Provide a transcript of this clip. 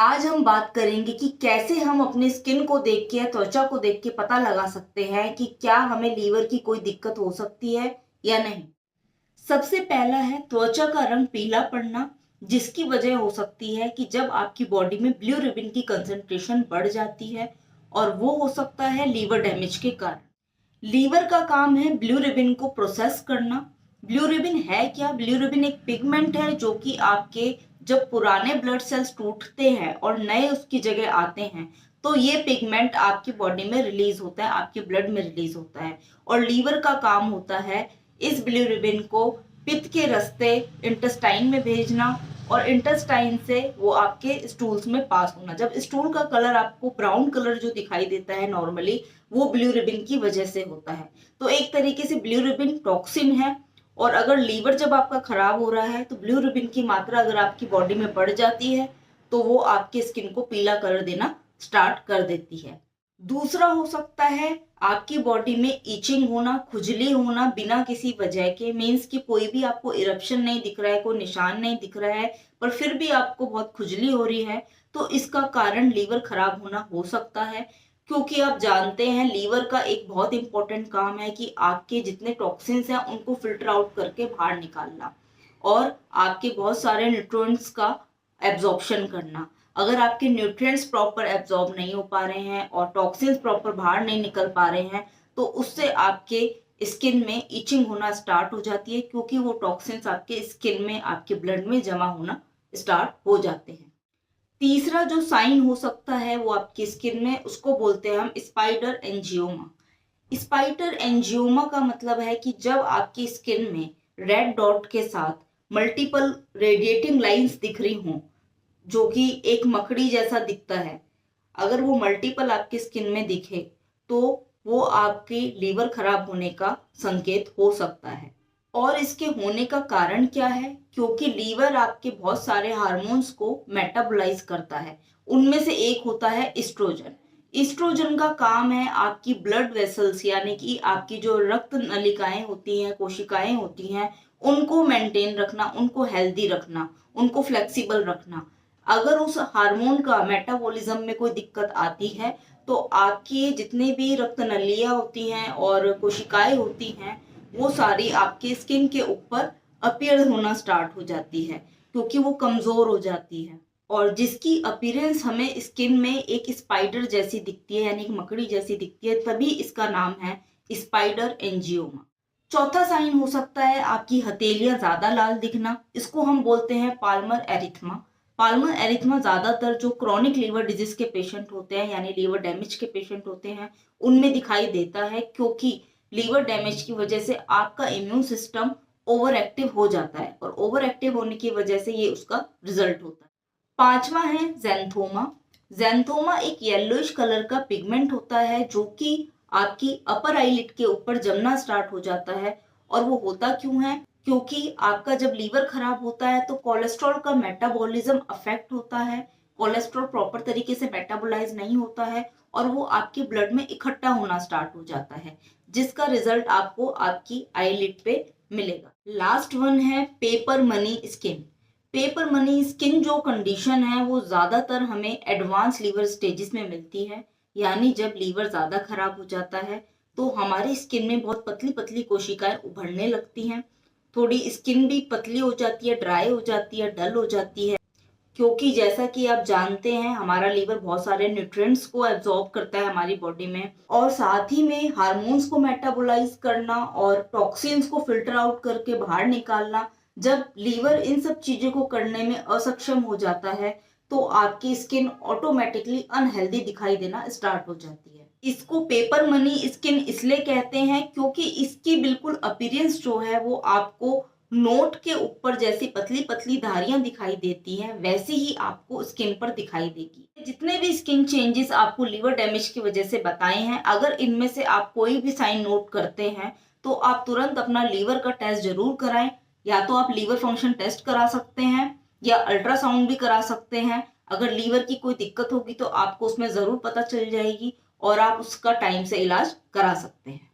आज हम बात करेंगे कि कैसे हम अपने स्किन को देख के या त्वचा को देख के पता लगा सकते हैं कि क्या हमें लीवर की कोई दिक्कत हो सकती है या नहीं। सबसे पहला है त्वचा का रंग पीला पड़ना, जिसकी वजह हो सकती है कि जब आपकी बॉडी में ब्लू रिबन की कंसंट्रेशन बढ़ जाती है, और वो हो सकता है लीवर डैमेज के कारण। लीवर का काम है ब्लू रिबन को प्रोसेस करना। ब्लू रिबन है क्या? ब्लू रिबन एक पिगमेंट है जो कि आपके जब पुराने ब्लड सेल्स टूटते हैं और नए उसकी जगह आते हैं, तो ये पिगमेंट आपकी बॉडी में रिलीज होता है, आपके ब्लड में रिलीज होता है। और लीवर का काम होता है इस ब्लू रिबन को पित्त के रास्ते इंटेस्टाइन में भेजना, और इंटेस्टाइन से वो आपके स्टूल्स में पास होना। जब स्टूल का कलर आपको ब्राउन कलर जो दिखाई देता है नॉर्मली, वो ब्लू रिबन की वजह से होता है। तो एक तरीके से ब्लू रिबन टॉक्सिन है, और अगर लीवर जब आपका खराब हो रहा है तो ब्लू रिबन की मात्रा अगर आपकी बॉडी में बढ़ जाती है तो वो आपकी स्किन को पीला कर देना स्टार्ट कर देती है। दूसरा हो सकता है आपकी बॉडी में इचिंग होना, खुजली होना बिना किसी वजह के। मीन्स कि कोई भी आपको इरप्शन नहीं दिख रहा है, कोई निशान नहीं दिख रहा है, पर फिर भी आपको बहुत खुजली हो रही है, तो इसका कारण लीवर खराब होना हो सकता है। क्योंकि आप जानते हैं लीवर का एक बहुत इंपॉर्टेंट काम है कि आपके जितने टॉक्सिन्स हैं उनको फिल्टर आउट करके बाहर निकालना, और आपके बहुत सारे न्यूट्रिएंट्स का एब्जॉर्प्शन करना। अगर आपके न्यूट्रिएंट्स प्रॉपर एब्जॉर्ब नहीं हो पा रहे हैं और टॉक्सिन्स प्रॉपर बाहर नहीं निकल पा रहे हैं, तो उससे आपके स्किन में इचिंग होना स्टार्ट हो जाती है, क्योंकि वो टॉक्सिन्स आपके स्किन में, आपके ब्लड में जमा होना स्टार्ट हो जाते हैं। तीसरा जो साइन हो सकता है वो आपकी स्किन में, उसको बोलते हैं हम स्पाइडर एंजियोमा। स्पाइडर एंजियोमा का मतलब है कि जब आपकी स्किन में रेड डॉट के साथ मल्टीपल रेडिएटिंग लाइंस दिख रही हों, जो कि एक मकड़ी जैसा दिखता है, अगर वो मल्टीपल आपकी स्किन में दिखे तो वो आपके लीवर खराब होने का संकेत हो सकता है। और इसके होने का कारण क्या है? क्योंकि लीवर आपके बहुत सारे हार्मोन्स को मेटाबोलाइज करता है। उनमें से एक होता है एस्ट्रोजन। एस्ट्रोजन का काम है आपकी ब्लड वेसल्स, यानी कि आपकी जो रक्त नलिकाएं होती हैं, कोशिकाएं होती हैं, उनको मेंटेन रखना, उनको हेल्दी रखना, उनको फ्लेक्सिबल रखना। अगर उस हार्मोन का मेटाबॉलिज्म में कोई दिक्कत आती है तो आपकी जितनी भी रक्त नलियां होती हैं और कोशिकाएं होती हैं, वो सारी आपके स्किन के ऊपर अपीयर होना स्टार्ट हो जाती है, क्योंकि वो कमजोर हो जाती है। और जिसकी अपीयरेंस हमें स्किन में एक स्पाइडर जैसी दिखती है, यानी एक मकड़ी जैसी दिखती है, तभी इसका नाम है स्पाइडर एंजियोमा। चौथा साइन हो सकता है आपकी हथेलियां ज्यादा लाल दिखना। इसको हम बोलते हैं पाल्मर एरिथमा। पाल्मर एरिथमा ज्यादातर जो क्रॉनिक लीवर डिजीज के पेशेंट होते हैं, यानी लीवर डैमेज के पेशेंट होते हैं, उनमें दिखाई देता है, क्योंकि लीवर डैमेज की वजह से आपका इम्यून सिस्टम ओवर एक्टिव हो जाता है, और ओवर एक्टिव होने की वजह से ये उसका रिजल्ट होता है। पांचवा है ज़ैंथोमा। ज़ैंथोमा एक येलोइश कलर का पिगमेंट होता है जो कि आपकी अपर आईलिड के ऊपर जमना स्टार्ट हो जाता है। और वो होता क्यों है? क्योंकि आपका जब लीवर खराब होता है तो कोलेस्ट्रॉल का मेटाबॉलिज्म अफेक्ट होता है। कोलेस्ट्रॉल प्रॉपर तरीके से मेटाबोलाइज नहीं होता है, और वो आपके ब्लड में इकट्ठा होना स्टार्ट हो जाता है, जिसका रिजल्ट आपको आपकी आईलिड पे मिलेगा। लास्ट वन है paper money skin. Paper money skin जो कंडीशन है वो ज्यादातर हमें एडवांस लीवर स्टेजेस में मिलती है, यानी जब लीवर ज्यादा खराब हो जाता है तो हमारी स्किन में बहुत पतली पतली कोशिकाएं उभरने लगती हैं। थोड़ी स्किन भी पतली हो जाती है, ड्राई हो जाती है, डल हो जाती है, क्योंकि जैसा कि आप जानते हैं हमारा लीवर बहुत सारे न्यूट्रिएंट्स को एब्जॉर्ब करता है हमारी बॉडी में, और साथ ही में हार्मोन्स को मेटाबोलाइज करना और टॉक्सिन्स को फिल्टर आउट करके बाहर निकालना। जब लीवर इन सब चीजों को करने में असक्षम हो जाता है तो आपकी स्किन ऑटोमेटिकली अनहेल्दी दिखाई देना स्टार्ट हो जाती है। इसको पेपर मनी स्किन इसलिए कहते हैं क्योंकि इसकी बिल्कुल अपीयरेंस जो है वो आपको नोट के ऊपर जैसी पतली पतली धारियां दिखाई देती हैं, वैसी ही आपको स्किन पर दिखाई देगी। जितने भी स्किन चेंजेस आपको लीवर डैमेज की वजह से बताए हैं, अगर इनमें से आप कोई भी साइन नोट करते हैं तो आप तुरंत अपना लीवर का टेस्ट जरूर कराएं। या तो आप लीवर फंक्शन टेस्ट करा सकते हैं या अल्ट्रासाउंड भी करा सकते हैं। अगर लीवर की कोई दिक्कत होगी तो आपको उसमें जरूर पता चल जाएगी और आप उसका टाइम से इलाज करा सकते हैं।